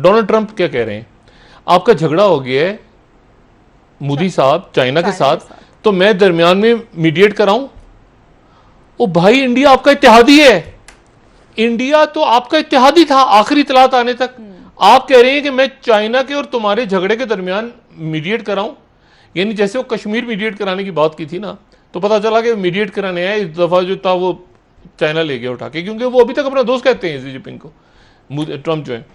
Donald Trump क्या कह रहे हैं, आपका झगड़ा हो गया है मोदी साहब चाइना के साथ, तो मैं दरमियान में मीडिएट कराऊं? ओ भाई, इंडिया आपका इत्तेहादी है, इंडिया तो आपका इत्तेहादी था आखिरी इतलात आने तक। आप कह रहे हैं कि मैं चाइना के और तुम्हारे झगड़े के दरमियान मीडिएट कराऊं? यानी जैसे वो कश्मीर मीडिएट कराने की बात की थी ना, तो पता चला कि मीडिएट कराने आए, इस दफा जो था वो चाइना ले गया उठा के, क्योंकि वो अभी तक अपना दोस्त कहते हैं शी जिनपिंग को, ट्रंप जो है।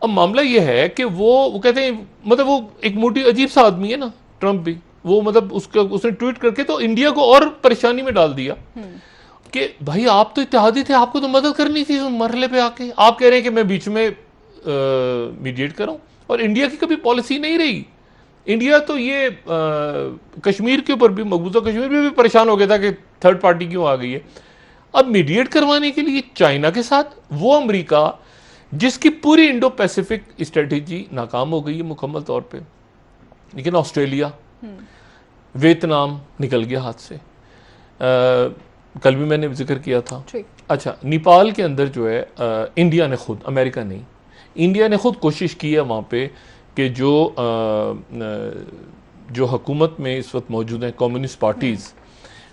अब मामला ये है कि वो कहते हैं, मतलब वो एक मोटी अजीब सा आदमी है ना ट्रंप भी, वो मतलब उसने ट्वीट करके तो इंडिया को और परेशानी में डाल दिया कि भाई आप तो इत्तेहादी थे, आपको तो मदद करनी थी उस मरहले पे आके, आप कह रहे हैं कि मैं बीच में मीडिएट करूं। और इंडिया की कभी पॉलिसी नहीं रही। इंडिया तो ये कश्मीर के ऊपर भी, मकबूजा कश्मीर में भी परेशान हो गया था कि थर्ड पार्टी क्यों आ गई है। अब मीडिएट करवाने के लिए चाइना के साथ वो अमेरिका जिसकी पूरी इंडो पैसिफिक स्ट्रेटेजी नाकाम हो गई है मुकम्मल तौर पे, लेकिन ऑस्ट्रेलिया, वियतनाम निकल गया हाथ से। कल भी मैंने जिक्र किया था। अच्छा, नेपाल के अंदर जो है इंडिया ने खुद, अमेरिका नहीं, इंडिया ने खुद कोशिश की है वहाँ पे कि जो हुकूमत में इस वक्त मौजूद हैं कम्युनिस्ट पार्टीज़,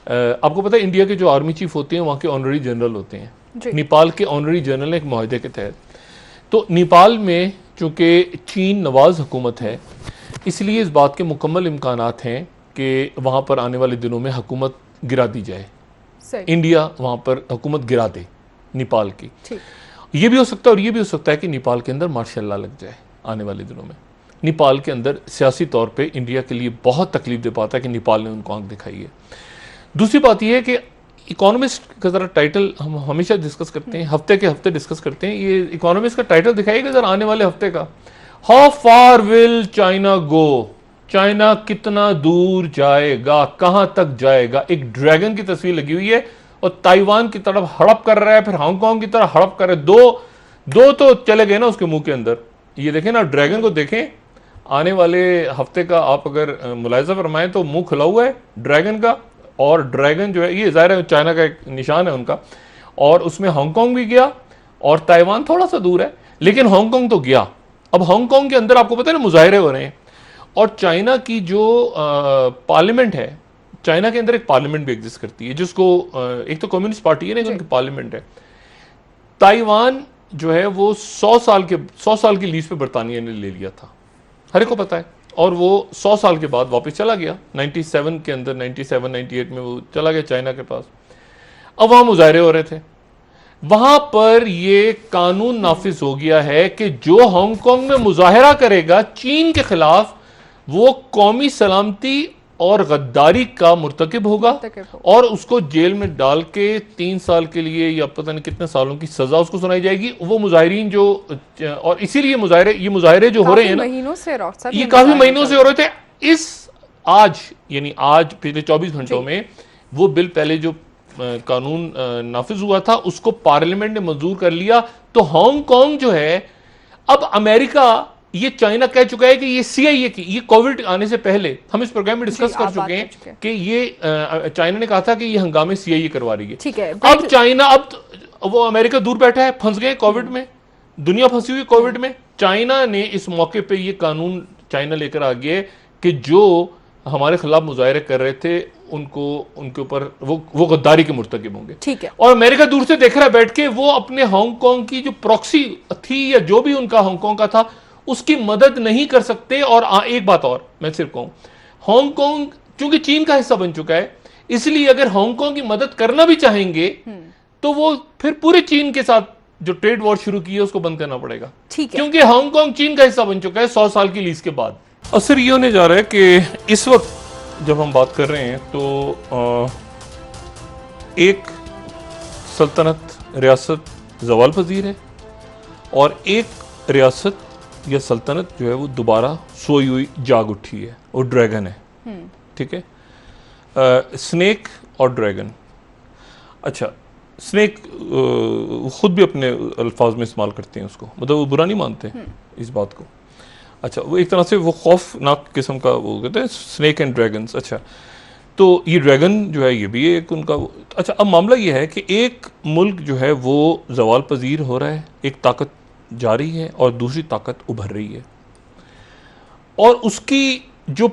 आपको पता है इंडिया के जो आर्मी चीफ होते हैं वहाँ के ऑनररी जनरल होते हैं, नेपाल के ऑनररी जनरल ने एक मुआहदे के तहत। तो नेपाल में चूँकि चीन नवाज हुकूमत है, इसलिए इस बात के मुकम्मल इम्कानात हैं कि वहाँ पर आने वाले दिनों में हुकूमत गिरा दी जाए, इंडिया वहाँ पर हुकूमत गिरा दे नेपाल की। ये भी हो सकता है और ये भी हो सकता है कि नेपाल के अंदर मार्शल लॉ लग जाए आने वाले दिनों में। नेपाल के अंदर सियासी तौर पे इंडिया के लिए बहुत तकलीफ दे पाता है कि नेपाल ने उनको आंख दिखाई है। दूसरी बात यह है कि इकोनॉमिस्ट का ज़रा टाइटल हम हमेशा डिस्कस करते हैं, हफ्ते के हफ्ते डिस्कस करते हैं, ये इकोनॉमिस्ट का टाइटल दिखाइएगा ज़रा आने वाले हफ्ते का, how far will China go, China कितना दूर जाएगा, कहाँ तक जाएगा। एक ड्रैगन की तस्वीर लगी हुई है और ताइवान की तरफ हड़प कर रहा है, फिर हांगकांग की तरफ हड़प कर रहा है। दो तो चले गए ना उसके मुंह के अंदर। ये देखें ना, ड्रैगन को देखें, आने वाले हफ्ते का आप अगर मुलाहिजा फरमाएं तो मुंह खुला हुआ है ड्रैगन का, और ड्रैगन जो है ये ज़ाहिर है चाइना का एक निशान है उनका, और उसमें हांगकांग भी गया और ताइवान थोड़ा सा दूर है, लेकिन हांगकांग तो गया। अब हांगकांग के अंदर आपको पता है ना मुजाहरे हो रहे हैं, और चाइना की जो पार्लियामेंट है, चाइना के अंदर एक पार्लियामेंट भी एग्जिस्ट करती है जिसको एक तो कम्युनिस्ट पार्टी है ना, उनकी पार्लियामेंट है। ताइवान जो है वो 100 साल की लीज पे बरतानिया ने ले लिया था, हर एक को पता है, और वो 100 साल के बाद वापस चला गया 97 के अंदर, 97-98 में वो चला गया चाइना के पास। अब वहां मुजाहरे हो रहे थे, वहां पर ये कानून नाफिज हो गया है कि जो हांगकांग में मुजाहरा करेगा चीन के खिलाफ, वो कौमी सलामती और गद्दारी का मुर्तकिब होगा और उसको जेल में डाल के 3 साल के लिए या पता नहीं कितने सालों की सजा उसको सुनाई जाएगी। वो मुजाहिरीन जो, और इसीलिए ये मुजाहरे जो हो रहे हैं ना, ये काफी महीनों से हो रहे थे। आज पिछले 24 घंटों में वो बिल पहले जो कानून नाफिज हुआ था उसको पार्लियामेंट ने मंजूर कर लिया। तो हांगकांग जो है, अब अमेरिका, ये चाइना कह चुका है कि ये सीआईए की, ये कोविड आने से पहले हम इस प्रोग्राम में डिस्कस कर चुके हैं कि ये चाइना ने कहा था कि ये हंगामे सीआईए करवा रही है। ठीक है, अब चाइना, अब वो अमेरिका दूर बैठा है, फंस गए कोविड में, दुनिया फंसी हुई कोविड में। चाइना ने इस मौके पे ये कानून चाइना लेकर आ गया कि जो हमारे खिलाफ मुजाहरे कर रहे थे उनके ऊपर वो गद्दारी के मुर्तकिब होंगे। ठीक है, और अमेरिका दूर से देख रहा है बैठ के, वो अपने हांगकांग की जो प्रॉक्सी थी या जो भी उनका हांगकांग का था उसकी मदद नहीं कर सकते। और एक बात और मैं सिर्फ कहूं, हांगकांग चूंकि चीन का हिस्सा बन चुका है, इसलिए अगर हांगकांग की मदद करना भी चाहेंगे तो वो फिर पूरे चीन के साथ जो ट्रेड वॉर शुरू की है उसको बंद करना पड़ेगा, क्योंकि हांगकांग चीन का हिस्सा बन चुका है 100 साल की लीज के बाद। असर ये होने जा रहा है कि इस वक्त जब हम बात कर रहे हैं तो एक सल्तनत रियासत जवाल पजीर है और एक रियासत या सल्तनत जो है वो दोबारा सोई हुई जाग उठी है, वो ड्रैगन है। ठीक है, स्नेक और ड्रैगन। अच्छा, स्नेक खुद भी अपने अल्फाज में इस्तेमाल करते हैं उसको, मतलब वो बुरा नहीं मानते इस बात को। अच्छा, वो एक तरह से वो खौफनाक किस्म का वो कहते हैं स्नेक एंड ड्रैगन्स। अच्छा, तो ये ड्रैगन जो है ये भी एक उनका। अच्छा, अब मामला ये है कि एक मुल्क जो है वो जवाल पजीर हो रहा है, एक ताकत जा रही है और दूसरी ताकत उभर रही है। और उसकी जो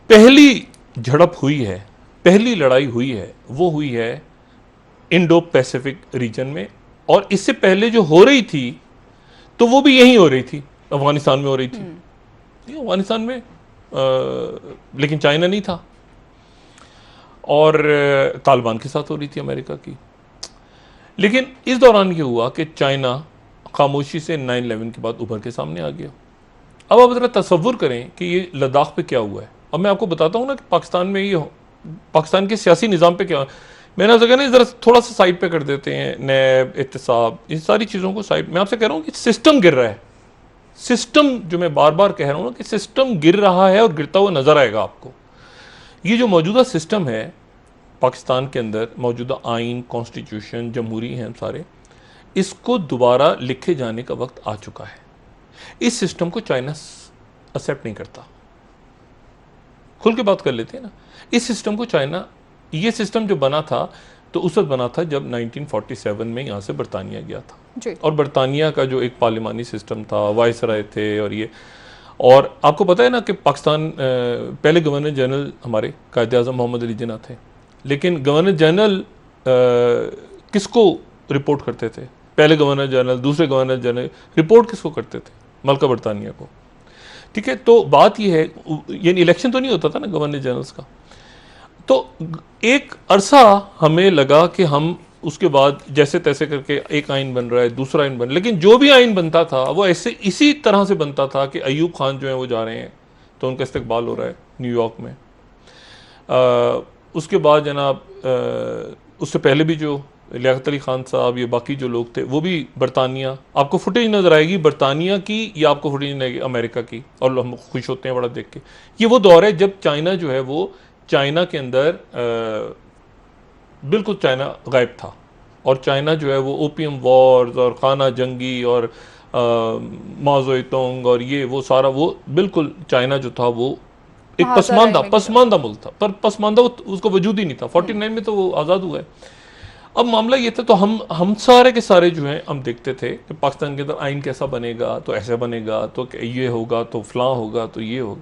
पहली झड़प हुई है, पहली लड़ाई हुई है, वो हुई है इंडो पैसिफिक रीजन में। और इससे पहले जो हो रही थी तो वो भी यहीं हो रही थी, अफगानिस्तान में हो रही थी, अफगानिस्तान में, लेकिन चाइना नहीं था, और तालिबान के साथ हो रही थी अमेरिका की। लेकिन इस दौरान ये हुआ कि चाइना खामोशी से 9/11 के बाद उभर के सामने आ गया। अब आप ज़रा तसव्वुर करें कि ये लद्दाख पे क्या हुआ है। अब मैं आपको बताता हूँ ना कि पाकिस्तान में ये पाकिस्तान के सियासी निज़ाम पे क्या, मैंने आपसे कहना ज़रा थोड़ा सा साइड पे कर देते हैं, नैब, एहतसाब, इन सारी चीज़ों को साइड। मैं आपसे कह रहा हूँ कि सिस्टम गिर रहा है। सिस्टम, जो मैं बार बार कह रहा हूँ ना कि सिस्टम गिर रहा है और गिरता हुआ नज़र आएगा आपको। ये जो मौजूदा सिस्टम है पाकिस्तान के अंदर, मौजूदा आइन, कॉन्स्टिट्यूशन, जमहूरी हैं सारे, इसको दोबारा लिखे जाने का वक्त आ चुका है। इस सिस्टम को चाइना एक्सेप्ट नहीं करता। खुल के बात कर लेते हैं ना, इस सिस्टम को चाइना, ये सिस्टम जो बना था तो उस वक्त बना था जब 1947 में यहाँ से बरतानिया गया था जी। और बरतानिया का जो एक पार्लिमानी सिस्टम था, वाइसराय थे, और ये, और आपको पता है ना कि पाकिस्तान पहले गवर्नर जनरल हमारे कायद आज़म मोहम्मद अली जिन्ना थे, लेकिन गवर्नर जनरल किसको रिपोर्ट करते थे? पहले गवर्नर जनरल, दूसरे गवर्नर जनरल रिपोर्ट किसको करते थे? मलका बरतानिया को। ठीक है, तो बात यह है, यानी इलेक्शन तो नहीं होता था ना गवर्नर जनरल्स का। तो एक अरसा हमें लगा कि हम उसके बाद जैसे तैसे करके एक आइन बन रहा है, दूसरा आइन बन, लेकिन जो भी आइन बनता था वो ऐसे इसी तरह से बनता था कि अयूब खान जो है वो जा रहे हैं तो उनका इस्तकबाल हो रहा है न्यूयॉर्क में। उसके बाद जनाब उससे पहले भी जो लियाकत अली खान साहब, ये बाकी जो लोग थे, वो भी बरतानिया, आपको फुटेज नज़र आएगी बरतानिया की, या आपको फुटेज नज़र आएगी अमेरिका की, और हम खुश होते हैं बड़ा देख के। ये वो दौर है जब चाइना जो है वो, चाइना के अंदर बिल्कुल चाइना गायब था, और चाइना जो है वो ओपियम वॉर्स और खाना जंगी और माओज़ेतुंग और ये वो सारा, वो बिल्कुल चाइना जो था वो एक पसमानदा मुल्क था, पर पसमानदा उसको वजूद ही नहीं था। 49 में तो वो आज़ाद हुआ है। अब मामला ये था, तो हम सारे के सारे जो हैं हम देखते थे कि पाकिस्तान के अंदर आइन कैसा बनेगा, तो ऐसा बनेगा, तो ये होगा, तो फलां होगा, तो ये होगा।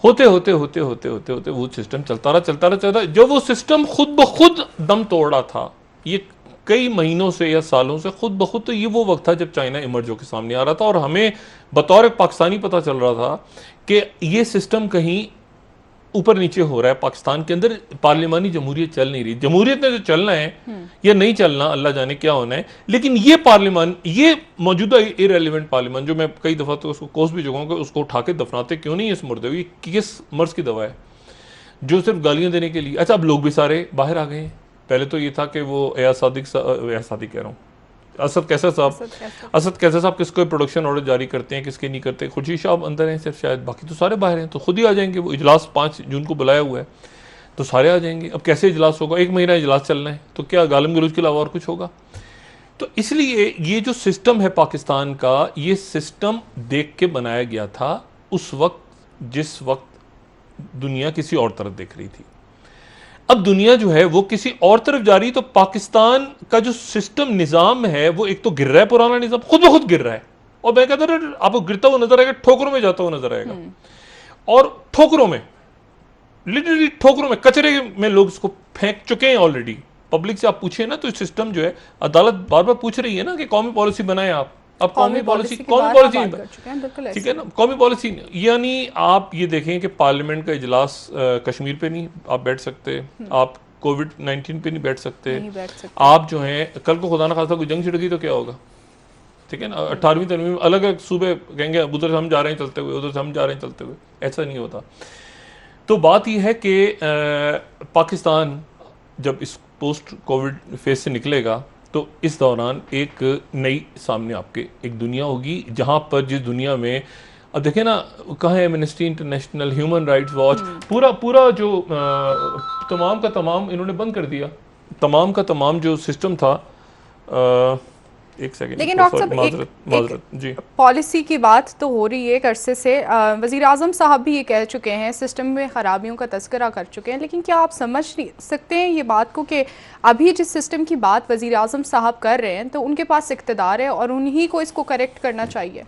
होते होते होते होते होते होते वो सिस्टम चलता रहा। जो वो सिस्टम खुद ब खुद दम तोड़ रहा था, ये कई महीनों से या सालों से खुद ब खुद, तो ये वो वक्त था जब चाइना इमर्ज होकर सामने आ रहा था, और हमें बतौर पाकिस्तानी पता चल रहा था कि ये सिस्टम कहीं ऊपर नीचे हो रहा है। पाकिस्तान के अंदर पार्लिमानी जमहूरियत चल नहीं रही। जमहूरियत ने जो चलना है या नहीं चलना, अल्लाह जाने क्या होना है, लेकिन ये पार्लिमान, ये मौजूदा इररिलेवेंट पार्लिमान, जो मैं कई दफ़ा तो उसको कोस भी चुका हूँ कि उसको उठा के दफनाते क्यों नहीं इस मुर्दे, ये किस मर्ज की दवा है जो सिर्फ गालियाँ देने के लिए। अच्छा, अब लोग भी सारे बाहर आ गए हैं। पहले तो ये था कि वो एयाज सादिक कह रहा हूँ, असद कैसर साहब किसको प्रोडक्शन ऑर्डर जारी करते हैं, किसके नहीं करते। खुर्शीद साहब अंदर हैं सिर्फ, शायद बाकी तो सारे बाहर हैं, तो खुद ही आ जाएंगे। वो इजलास 5 जून को बुलाया हुआ है, तो सारे आ जाएंगे। अब कैसे इजलास होगा? 1 महीना इजलास चलना है, तो क्या गालिम गलौज के अलावा और कुछ होगा? तो इसलिए ये जो सिस्टम है पाकिस्तान का, ये सिस्टम देख के बनाया गया था उस वक्त जिस वक्त दुनिया किसी और तरफ देख रही थी। अब दुनिया जो है वो किसी और तरफ जा रही है, तो पाकिस्तान का जो सिस्टम निज़ाम है वो एक तो गिर रहा है, पुराना निज़ाम खुद ब खुद गिर रहा है। और मैं कहता हूँ आपको गिरता हुआ नजर आएगा, ठोकरों में जाता हुआ नजर आएगा, और ठोकरों में, लिटरली ठोकरों में, कचरे में लोग इसको फेंक चुके हैं ऑलरेडी। पब्लिक से आप पूछिए ना, तो सिस्टम जो है, अदालत बार बार पूछ रही है ना कि कौमी पॉलिसी बनाए आप। अब कौमी पॉलिसी ठीक है ना, कौमी पॉलिसी, यानी आप ये देखें कि पार्लियामेंट का इजलास कश्मीर पे नहीं आप बैठ सकते, आप कोविड-19 पे नहीं बैठ सकते, आप जो हैं कल को खुदा ना खास्ता कोई जंग छिड़ गई तो क्या होगा? ठीक है ना, 18वीं तरमीम में अलग अलग सूबे कहेंगे उधर से हम जा रहे हैं चलते हुए, उधर से हम जा रहे हैं चलते हुए, ऐसा नहीं होता। तो बात यह है कि पाकिस्तान जब इस पोस्ट कोविड फेज से निकलेगा, तो इस दौरान एक नई सामने आपके एक दुनिया होगी, जहाँ पर जिस दुनिया में, अब देखें ना, कहाँ है amnesty international, human rights watch, पूरा जो तमाम का तमाम इन्होंने बंद कर दिया। तमाम का तमाम जो सिस्टम था, एक सेकंड, लेकिन डॉक्टर साहब माजरत जी, पॉलिसी की बात तो हो रही है एक अरसे से। वज़ीर आज़म साहब भी ये कह चुके हैं, सिस्टम में ख़राबियों का तज़किरा कर चुके हैं, लेकिन क्या आप समझ सकते हैं ये बात को कि अभी जिस सिस्टम की बात वज़ीर आज़म साहब कर रहे हैं तो उनके पास इक़्तिदार है और उन्हीं को इसको करेक्ट करना चाहिए?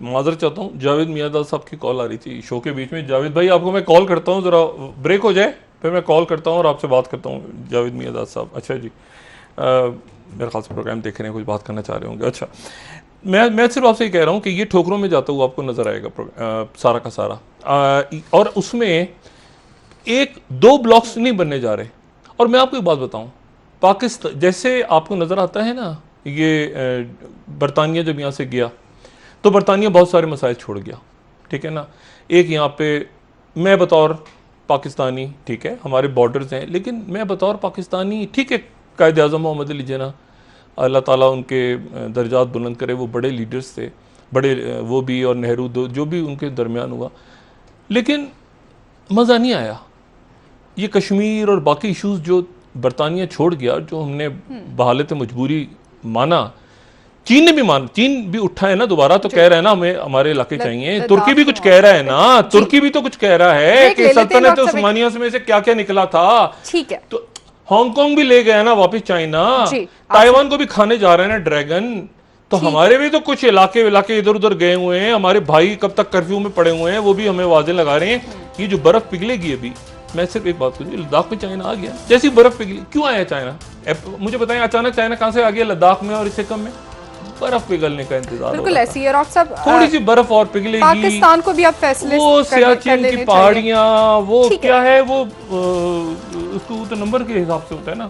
माजरत चाहता हूँ, जावेद मियाँदाद साहब की कॉल आ रही थी शो के बीच में। जावेद भाई आपको मैं कॉल करता हूँ, ज़रा ब्रेक हो जाए फिर मैं कॉल करता हूँ और आपसे बात करता हूँ। जावेद मियाँदाद साहब, अच्छा जी, मेरे ख्याल से प्रोग्राम देख रहे हैं, कुछ बात करना चाह रहे होंगे। अच्छा, मैं सिर्फ आपसे ये कह रहा हूँ कि ये ठोकरों में जाता हुआ आपको नज़र आएगा सारा का सारा, और उसमें एक दो ब्लॉक्स नहीं बनने जा रहे। और मैं आपको एक बात बताऊँ, पाकिस्तान जैसे आपको नज़र आता है ना, ये बरतानिया जब यहाँ से गया तो बरतानिया बहुत सारे मसाइल छोड़ गया, ठीक है ना। एक यहाँ पे मैं बतौर पाकिस्तानी, ठीक है हमारे बॉर्डर्स हैं, लेकिन मैं बतौर पाकिस्तानी, ठीक है कायद आज़म मोहम्मद अली जिन्ना अल्लाह ताला उनके दर्जात बुलंद करे, वो बड़े लीडर्स थे, बड़े वो भी और नेहरू जो भी उनके दरमियान हुआ, लेकिन मज़ा नहीं आया। ये कश्मीर और बाकी इश्यूज़ जो बरतानिया छोड़ गया, जो हमने बहालत मजबूरी माना, चीन ने भी चीन भी उठा है ना दोबारा, तो कह रहा है ना हमें हमारे इलाके चाहिए। तुर्की भी कुछ कह रहा है ना, तुर्की भी तो कुछ कह रहा है कि सल्तनत उस्मानिया में से क्या क्या निकला था। ठीक है, तो हांगकांग भी ले गया ना वापस चाइना, ताइवान को भी खाने जा रहे हैं ना ड्रैगन। तो हमारे भी तो कुछ इलाके इधर उधर गए हुए हैं, हमारे भाई कब तक कर्फ्यू में पड़े हुए हैं, वो भी हमें वाजे लगा रहे हैं। ये जो बर्फ पिघलेगी अभी, मैं सिर्फ एक बात कहूँ, लद्दाख में चाइना आ गया, जैसी बर्फ पिघली। क्यों आया चाइना? मुझे बताएं, अचानक चाइना कहाँ से आ गया लद्दाख में और इससे कम में? बर्फ पिघलने का इंतजार। बिल्कुल ऐसी है डॉक्टर साहब, थोड़ी सी बर्फ और पिघलेगी, पाकिस्तान को भी अब फैसले वो सियाचिन की पहाड़ियां, वो क्या है वो उसको तो नंबर के हिसाब से होता है ना।